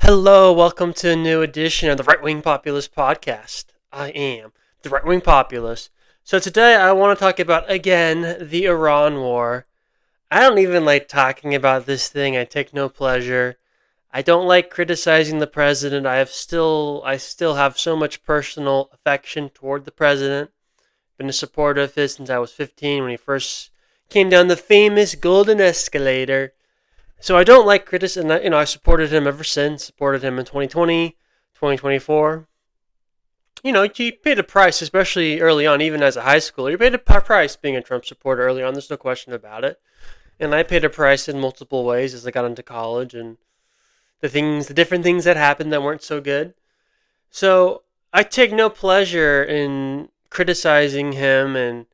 Hello, welcome to a new edition of the Right Wing Populist Podcast. I am the Right Wing Populist. So today I want to talk about, again, the Iran War. I don't even like talking about this thing. I take no pleasure. I don't like criticizing the president. I still have so much personal affection toward the president. Been a supporter of his since I was 15 when he first came down the famous golden escalator. So I don't like criticism. I supported him ever since. Supported him in 2020, 2024. You paid a price, especially early on, even as a high schooler. You paid a price being a Trump supporter early on. There's no question about it. And I paid a price in multiple ways as I got into college and the different things that happened that weren't so good. So I take no pleasure in criticizing him and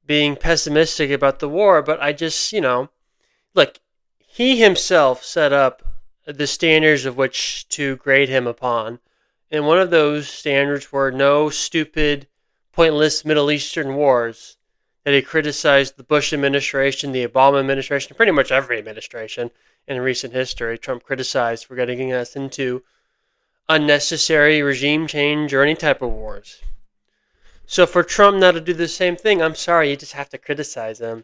being pessimistic about the war, but I just, look, he himself set up the standards of which to grade him upon. And one of those standards were no stupid, pointless Middle Eastern wars. That he criticized the Bush administration, the Obama administration, pretty much every administration in recent history. Trump criticized for getting us into unnecessary regime change or any type of wars. So for Trump not to do the same thing, I'm sorry, you just have to criticize him.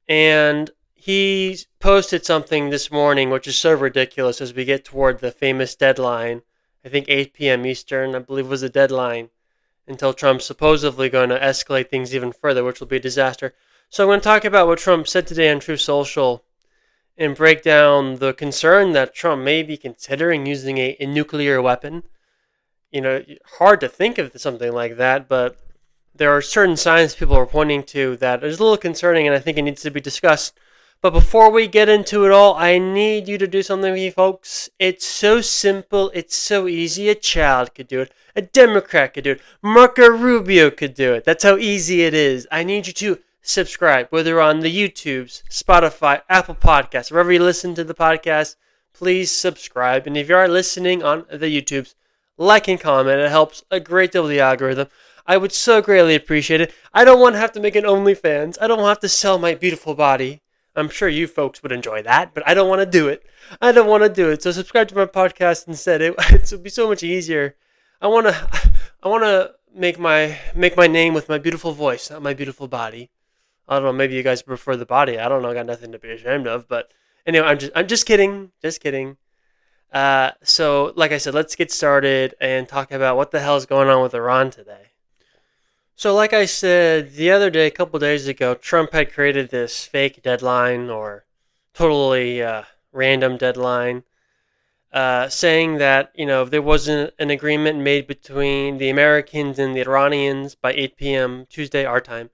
And he posted something this morning which is so ridiculous as we get toward the famous deadline. I think 8 p.m. Eastern, I believe, was the deadline until Trump's supposedly going to escalate things even further, which will be a disaster. So I'm going to talk about what Trump said today on Truth Social and break down the concern that Trump may be considering using a nuclear weapon. Hard to think of something like that, but there are certain signs people are pointing to that is a little concerning, and I think it needs to be discussed. But before we get into it all, I need you to do something with you folks. It's so simple. It's so easy. A child could do it. A Democrat could do it. Marco Rubio could do it. That's how easy it is. I need you to subscribe, whether on the YouTubes, Spotify, Apple Podcasts, wherever you listen to the podcast, please subscribe. And if you are listening on the YouTubes, like and comment. It helps a great deal with the algorithm. I would so greatly appreciate it. I don't want to have to make an OnlyFans. I don't want to have to sell my beautiful body. I'm sure you folks would enjoy that, but I don't want to do it. So subscribe to my podcast instead. It would be so much easier. I want to make my name with my beautiful voice, not my beautiful body. I don't know. Maybe you guys prefer the body. I don't know. I got nothing to be ashamed of. But anyway, I'm just kidding. Just kidding. So like I said, let's get started and talk about what the hell is going on with Iran today. So like I said the other day, a couple days ago, Trump had created this fake deadline or totally random deadline, saying that, if there wasn't an agreement made between the Americans and the Iranians by 8 p.m. Tuesday, our time,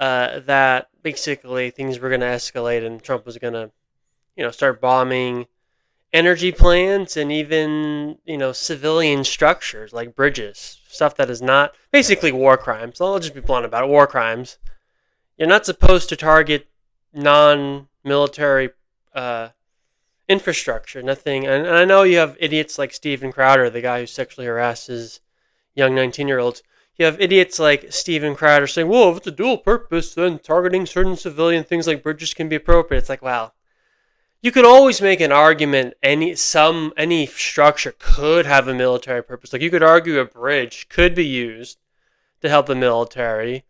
that basically things were going to escalate and Trump was going to, start bombing energy plants and even, civilian structures like bridges, stuff that is not basically war crimes. I'll just be blunt about it. War crimes. You're not supposed to target non-military infrastructure. Nothing. And I know you have idiots like Steven Crowder, the guy who sexually harasses young 19-year-olds. You have idiots like Steven Crowder saying, well, if it's a dual purpose, then targeting certain civilian things like bridges can be appropriate. It's like, wow. You could always make an argument any structure could have a military purpose. Like you could argue a bridge could be used to help the military.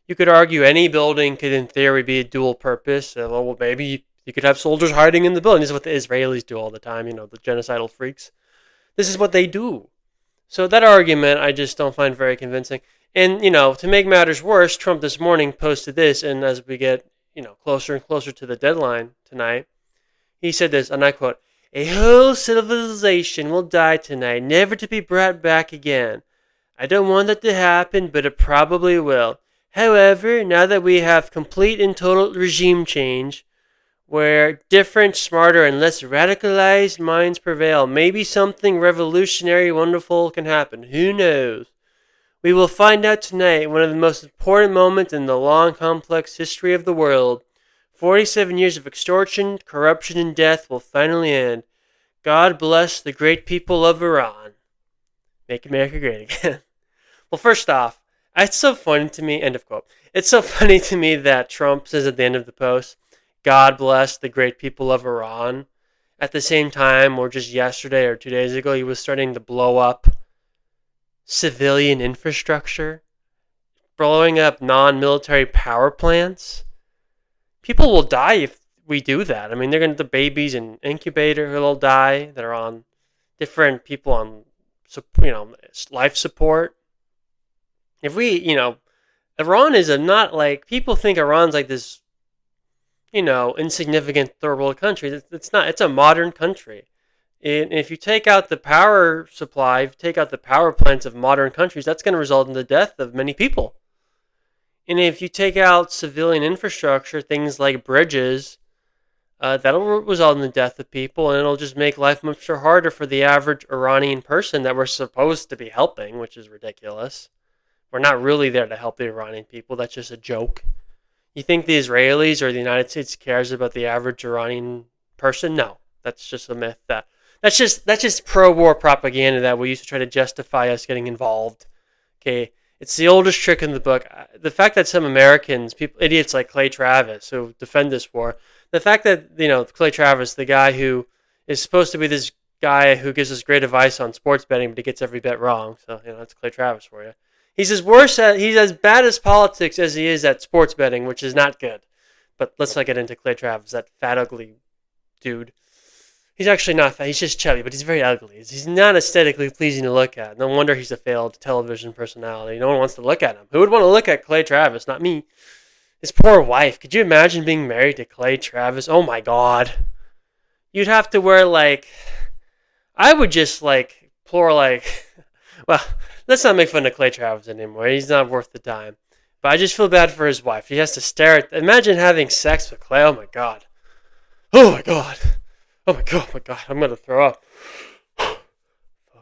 You could argue any building could in theory be a dual purpose. Well, maybe you could have soldiers hiding in the building. This is what the Israelis do all the time, the genocidal freaks. This is what they do. So that argument I just don't find very convincing. And, to make matters worse, Trump this morning posted this, and as we get, closer and closer to the deadline tonight, he said this, and I quote, "A whole civilization will die tonight, never to be brought back again. I don't want that to happen, but it probably will. However, now that we have complete and total regime change, where different, smarter, and less radicalized minds prevail, maybe something revolutionary, wonderful can happen. Who knows? We will find out tonight, one of the most important moments in the long, complex history of the world. 47 years of extortion, corruption, and death will finally end. God bless the great people of Iran. Make America great again." Well, first off, it's so funny to me, end of quote. It's so funny to me that Trump says at the end of the post, God bless the great people of Iran. at the same time, or just yesterday or 2 days ago, he was starting to blow up civilian infrastructure, blowing up non-military power plants. People will die if we do that. I mean, they're going to the babies in incubator who'll die that are on different people on, life support. If we, Iran is not like people think Iran's like this, insignificant third world country. It's not. It's a modern country. And if you take out the power supply, if you take out the power plants of modern countries, that's going to result in the death of many people. And if you take out civilian infrastructure, things like bridges, that'll result in the death of people, and it'll just make life much harder for the average Iranian person that we're supposed to be helping, which is ridiculous. We're not really there to help the Iranian people. That's just a joke. You think the Israelis or the United States cares about the average Iranian person? No, that's just a myth. That's just pro-war propaganda that we used to try to justify us getting involved. Okay, it's the oldest trick in the book. The fact that some Americans, idiots like Clay Travis, who defend this war, the fact that Clay Travis, the guy who is supposed to be this guy who gives us great advice on sports betting, but he gets every bet wrong. So that's Clay Travis for you. He's as bad as politics as he is at sports betting, which is not good. But let's not get into Clay Travis, that fat, ugly dude. He's actually not fat. He's just chubby, but he's very ugly. He's not aesthetically pleasing to look at. No wonder he's a failed television personality. No one wants to look at him. Who would want to look at Clay Travis? Not me. His poor wife. Could you imagine being married to Clay Travis? Oh my God. You'd have to wear I would just well, let's not make fun of Clay Travis anymore. He's not worth the time. But I just feel bad for his wife. He has to stare at. Imagine having sex with Clay. Oh my God. Oh my God. Oh my God. Oh my God. I'm gonna throw up.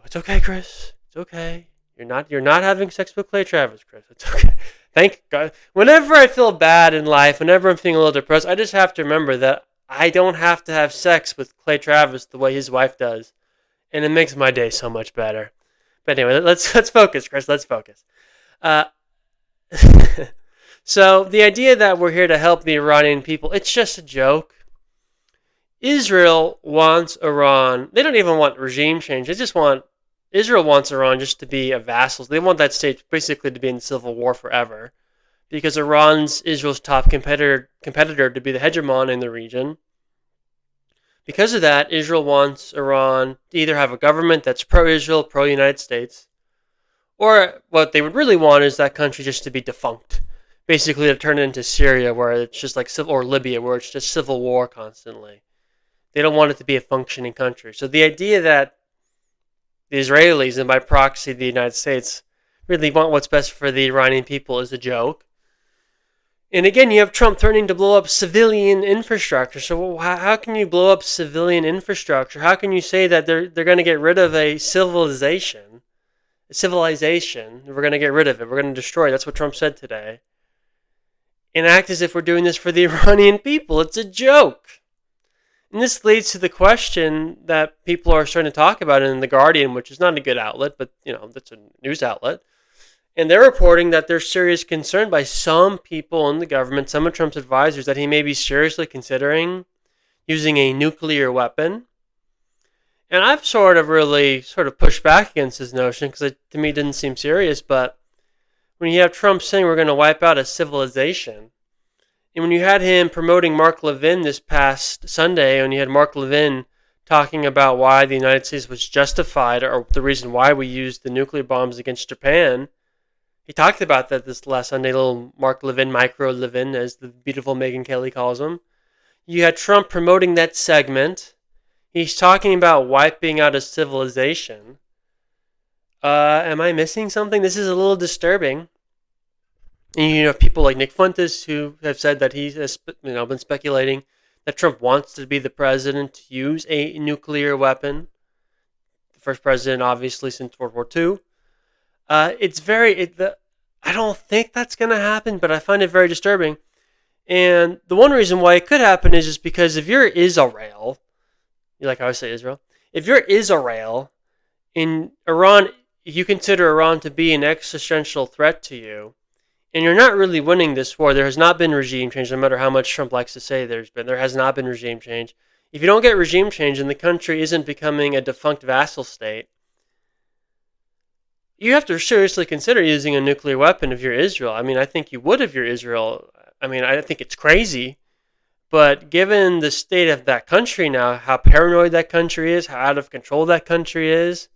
It's okay, Chris. It's okay. You're not having sex with Clay Travis, Chris. It's okay. Thank God. Whenever I feel bad in life, whenever I'm feeling a little depressed, I just have to remember that I don't have to have sex with Clay Travis the way his wife does, and it makes my day so much better. But anyway, let's focus, Chris. Let's focus. So the idea that we're here to help the Iranian people, it's just a joke. Israel wants Iran. They don't even want regime change. Israel wants Iran just to be a vassal. They want that state basically to be in civil war forever, because Iran's Israel's top competitor to be the hegemon in the region. Because of that, Israel wants Iran to either have a government that's pro-Israel, pro-United States, or what they would really want is that country just to be defunct. Basically to turn it into Syria, where it's just or Libya, where it's just civil war constantly. They don't want it to be a functioning country. So the idea that the Israelis, and by proxy the United States, really want what's best for the Iranian people is a joke. And again, you have Trump threatening to blow up civilian infrastructure. So how can you blow up civilian infrastructure? How can you say that they're going to get rid of a civilization? We're going to get rid of it. We're going to destroy it. That's what Trump said today. And act as if we're doing this for the Iranian people. It's a joke. And this leads to the question that people are starting to talk about in The Guardian, which is not a good outlet, but that's a news outlet. And they're reporting that there's serious concern by some people in the government, some of Trump's advisors, that he may be seriously considering using a nuclear weapon. And I've sort of pushed back against this notion because it, to me, didn't seem serious. But when you have Trump saying we're going to wipe out a civilization, and when you had him promoting Mark Levin this past Sunday, when you had Mark Levin talking about why the United States was justified, or the reason why we used the nuclear bombs against Japan, he talked about that this last Sunday, little Mark Levin, micro Levin, as the beautiful Megyn Kelly calls him. You had Trump promoting that segment. He's talking about wiping out a civilization. Am I missing something? This is a little disturbing. And you have people like Nick Fuentes who have said that he has been speculating that Trump wants to be the president to use a nuclear weapon. The first president, obviously, since World War II. I don't think that's going to happen, but I find it very disturbing. And the one reason why it could happen is just because if you're Israel, you like how I say Israel? If you're Israel, in Iran, you consider Iran to be an existential threat to you, and you're not really winning this war. There has not been regime change, no matter how much Trump likes to say there has not been regime change. If you don't get regime change and the country isn't becoming a defunct vassal state, you have to seriously consider using a nuclear weapon if you're Israel. I mean, I think you would if you're Israel. I mean, I think it's crazy. But given the state of that country now, how paranoid that country is, how out of control that country is,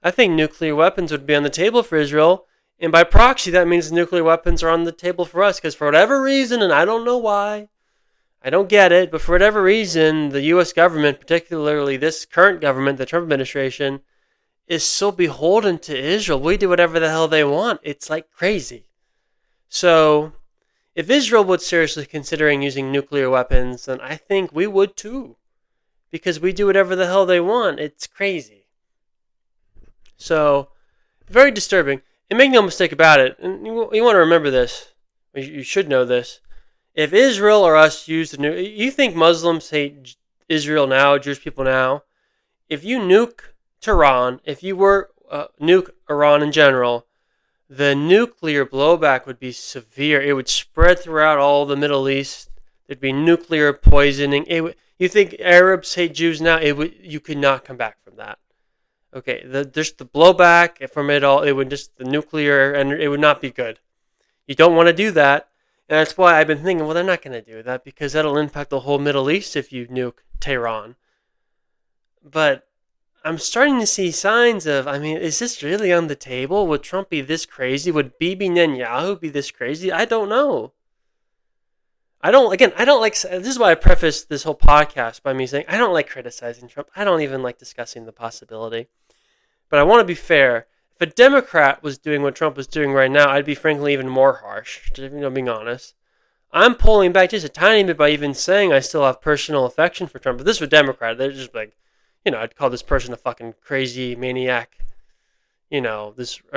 I think nuclear weapons would be on the table for Israel. And by proxy, that means nuclear weapons are on the table for us. Because for whatever reason, and I don't know why, I don't get it, but for whatever reason, the U.S. government, particularly this current government, the Trump administration, is so beholden to Israel. We do whatever the hell they want. It's like crazy. So, if Israel was seriously considering using nuclear weapons, then I think we would too. Because we do whatever the hell they want. It's crazy. So, very disturbing. And make no mistake about it, and you want to remember this, you should know this. If Israel or us use the nuke, you think Muslims hate Israel now, Jewish people now? If you nuke Tehran, if you were nuke Iran in general, the nuclear blowback would be severe. It would spread throughout all the Middle East. There'd be nuclear poisoning. You think Arabs hate Jews now? You could not come back from that. Okay, just the blowback from it all. It would just the nuclear, and it would not be good. You don't want to do that. And that's why I've been thinking, well, they're not going to do that because that'll impact the whole Middle East if you nuke Tehran. But I'm starting to see signs of, I mean, is this really on the table? Would Trump be this crazy? Would Bibi Netanyahu be this crazy? I don't know. I don't like, this is why I prefaced this whole podcast by me saying, I don't like criticizing Trump. I don't even like discussing the possibility. But I want to be fair. If a Democrat was doing what Trump was doing right now, I'd be frankly even more harsh, being honest. I'm pulling back just a tiny bit by even saying I still have personal affection for Trump. But this was a Democrat. They're just like, I'd call this person a fucking crazy maniac. I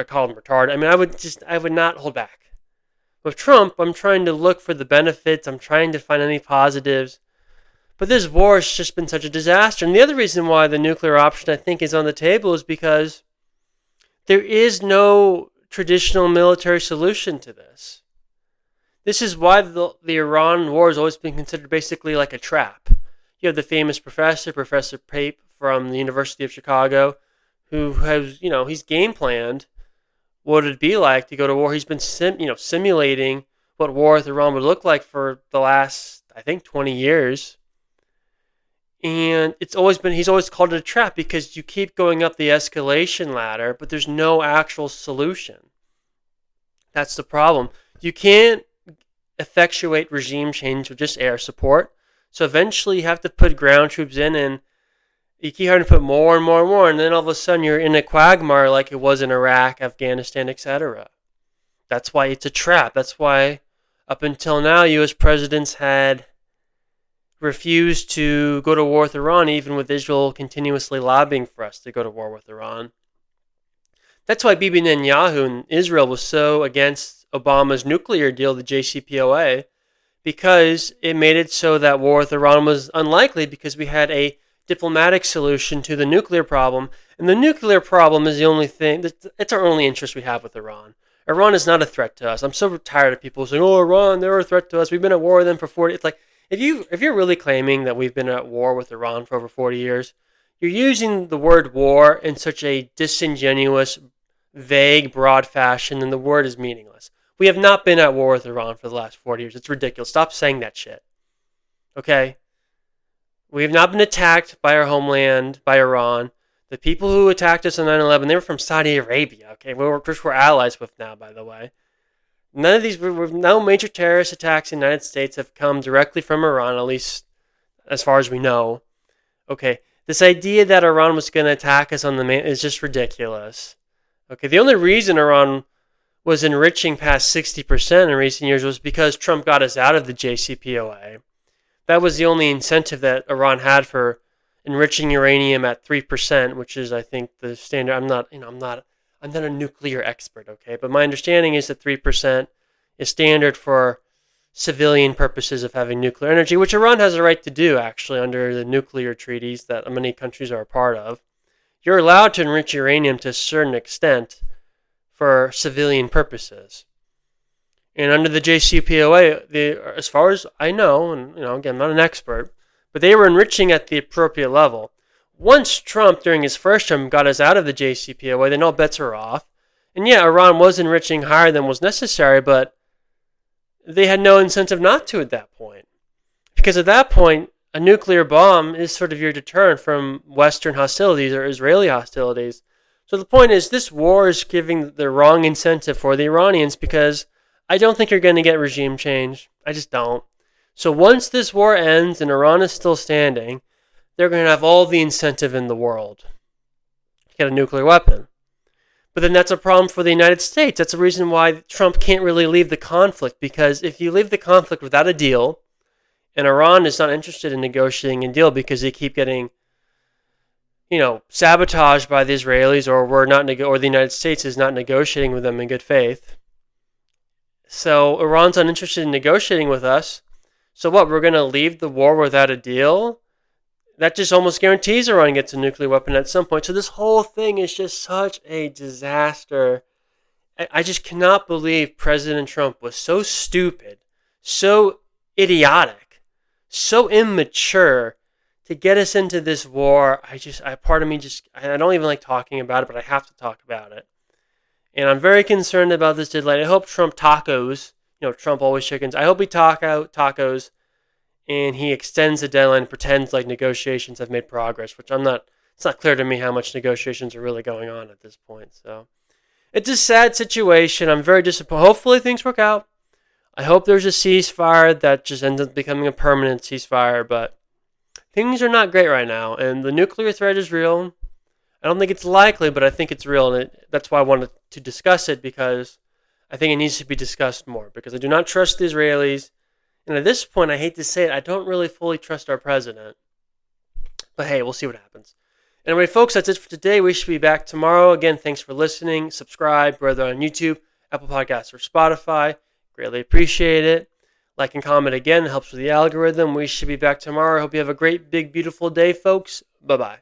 call him retarded. I mean, I would not hold back. With Trump, I'm trying to look for the benefits. I'm trying to find any positives. But this war has just been such a disaster. And the other reason why the nuclear option, I think, is on the table is because there is no traditional military solution to this. This is why the Iran war has always been considered basically like a trap. You have the famous professor, Professor Pape from the University of Chicago, who has, he's game planned what it'd be like to go to war. He's been simulating what war with Iran would look like for the last, I think, 20 years. And he's always called it a trap because you keep going up the escalation ladder, but there's no actual solution. That's the problem. You can't effectuate regime change with just air support. So eventually you have to put ground troops in, and you keep having to put more and more and more, and then all of a sudden you're in a quagmire like it was in Iraq, Afghanistan, etc. That's why it's a trap. That's why up until now U.S. presidents had refused to go to war with Iran, even with Israel continuously lobbying for us to go to war with Iran. That's why Bibi Netanyahu in Israel was so against Obama's nuclear deal, the JCPOA, because it made it so that war with Iran was unlikely because we had a diplomatic solution to the nuclear problem. And the nuclear problem is the only thing, it's our only interest we have with Iran. Iran is not a threat to us. I'm so tired of people saying, oh, Iran, they're a threat to us. We've been at war with them for 40. It's like, if you're really claiming that we've been at war with Iran for over 40 years, you're using the word war in such a disingenuous, vague, broad fashion, and the word is meaningless. We have not been at war with Iran for the last 40 years. It's ridiculous. Stop saying that shit. Okay? We have not been attacked by our homeland, by Iran. The people who attacked us on 9/11, they were from Saudi Arabia. Okay? Which we're allies with now, by the way. None of these, no major terrorist attacks in the United States have come directly from Iran, at least as far as we know. Okay, this idea that Iran was going to attack us on the main is just ridiculous. Okay, the only reason Iran was enriching past 60% in recent years was because Trump got us out of the JCPOA. That was the only incentive that Iran had for enriching uranium at 3%, which is, I think, the standard. I'm not a nuclear expert, okay? But my understanding is that 3% is standard for civilian purposes of having nuclear energy, which Iran has a right to do, actually, under the nuclear treaties that many countries are a part of. You're allowed to enrich uranium to a certain extent for civilian purposes. And under the JCPOA, as far as I know, and again, I'm not an expert, but they were enriching at the appropriate level. Once Trump, during his first term, got us out of the JCPOA, then all bets are off. And yeah, Iran was enriching higher than was necessary, but they had no incentive not to at that point. Because at that point, a nuclear bomb is sort of your deterrent from Western hostilities or Israeli hostilities. So the point is, this war is giving the wrong incentive for the Iranians because I don't think you're going to get regime change. I just don't. So once this war ends and Iran is still standing, they're going to have all the incentive in the world to get a nuclear weapon. But then that's a problem for the United States. That's the reason why Trump can't really leave the conflict, because if you leave the conflict without a deal, and Iran is not interested in negotiating a deal because they keep getting, sabotaged by the Israelis, or or the United States is not negotiating with them in good faith. So Iran's uninterested in negotiating with us. So what? We're going to leave the war without a deal? That just almost guarantees Iran gets a nuclear weapon at some point. So this whole thing is just such a disaster. I just cannot believe President Trump was so stupid, so idiotic, so immature to get us into this war. I don't even like talking about it, but I have to talk about it. And I'm very concerned about this deadline. I hope Trump tacos. Trump always chickens. I hope he tacos, and he extends the deadline and pretends like negotiations have made progress, which it's not clear to me how much negotiations are really going on at this point. So it's a sad situation. I'm very disappointed. Hopefully things work out. I hope there's a ceasefire that just ends up becoming a permanent ceasefire, but things are not great right now, and the nuclear threat is real. I don't think it's likely, but I think it's real, and that's why I wanted to discuss it, because I think it needs to be discussed more, because I do not trust the Israelis, and at this point, I hate to say it, I don't really fully trust our president. But hey, we'll see what happens. Anyway, folks, that's it for today. We should be back tomorrow. Again, thanks for listening. Subscribe, whether on YouTube, Apple Podcasts, or Spotify. Greatly appreciate it. Like and comment again. It helps with the algorithm. We should be back tomorrow. I hope you have a great, big, beautiful day, folks. Bye-bye.